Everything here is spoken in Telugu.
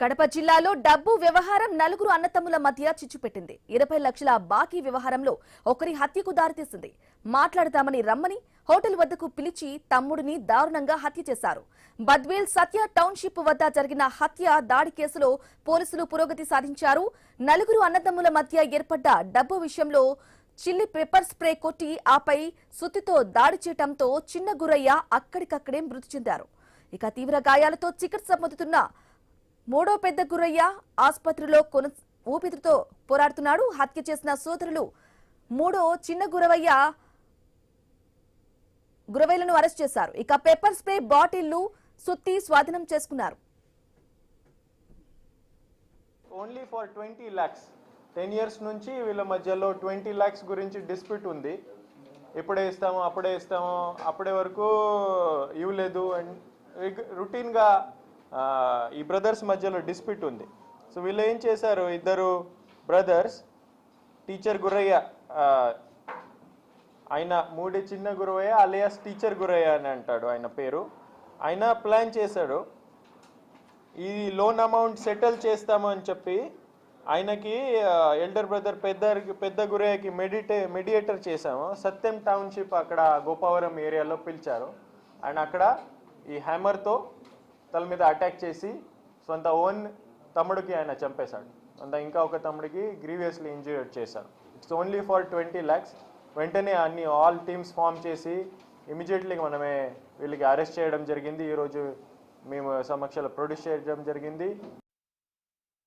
కడప జిల్లాలో డబ్బు వ్యవహారం నలుగురు అన్నతమ్ముల మధ్య చిచ్చుపెట్టింది. 20 లక్షల బాకీ వ్యవహారంలో ఒకరి హత్యకు దారితీసింది. మాట్లాడదామని రమ్మని హోటల్ వద్దకు పిలిచి తమ్ముడిని దారుణంగా హత్య చేశారు. బద్వేల్ సత్య టౌన్షిప్ వద్ద జరిగిన హత్య దాడి కేసులో పోలీసులు పురోగతి సాధించారు. నలుగురు అన్నతమ్ముల మధ్య ఏర్పడ్డ డబ్బు విషయంలో చిల్లి పెప్పర్ స్ప్రే కొట్టి ఆపై సుత్తితో దాడి చేయడంతో చిన్న గురయ్య అక్కడికక్కడే మృతి చెందారు. ఇక తీవ్ర గాయాలతో చికిత్స పొందుతున్న మూడో పెద్ద గురయ్య ఆసుపత్రిలో ఊపిరితో పోరాడుతున్నాడు. హత్య చేసిన సోదరులు మూడో చిన్న గురవయ్యలను అరెస్ట్ చేశారు. ఇక పెప్పర్ స్ప్రే బాటిళ్లు సుత్తి స్వాధీనం చేసుకున్నారు. ఓన్లీ ఫర్ 20 lakhs 10 years నుంచి వీళ్ళ మధ్యలో 20 lakhs గురించి డిస్ప్యూట్ ఉంది. ఎప్పుడే ఇస్తామో అప్పుడే ఇస్తామో అప్పుడే వరకు ఇవ్వలేదు అండ్ రొటీన్గా ఈ బ్రదర్స్ మధ్యలో డిస్ప్యూట్ ఉంది. సో వీళ్ళు ఏం చేశారు, ఇద్దరు బ్రదర్స్ టీచర్ గురయ్య ఆయన మూడి చిన్న గురవయ్య అలియాస్ టీచర్ గురయ్య అని అంటాడు ఆయన పేరు. ఆయన ప్లాన్ చేశాడు ఈ లోన్ అమౌంట్ సెటిల్ చేస్తాము అని చెప్పి ఆయనకి ఎల్డర్ బ్రదర్ పెద్ద గురయ్యకి మెడియేటర్ చేశాము. సత్యం టౌన్షిప్ అక్కడ గోపవరం ఏరియాలో పిలిచారు. అండ్ అక్కడ ఈ హ్యామర్తో తల మీద అటాక్ చేసి సొంత ఓన్ తమ్ముడికి ఆయన చంపేశాడు. ఇంకా ఒక తమ్ముడికి గ్రీవియస్లీ ఇంజూర్డ్ చేశారు. It's only for 20 lakhs. వెంటనే ఆల్ టీమ్స్ ఫామ్ చేసి ఇమీడియట్లీ మనమే వీళ్ళకి అరెస్ట్ చేయడం జరిగింది. ఈరోజు మేము సమక్షంలో ప్రొడ్యూస్ చేయడం జరిగింది.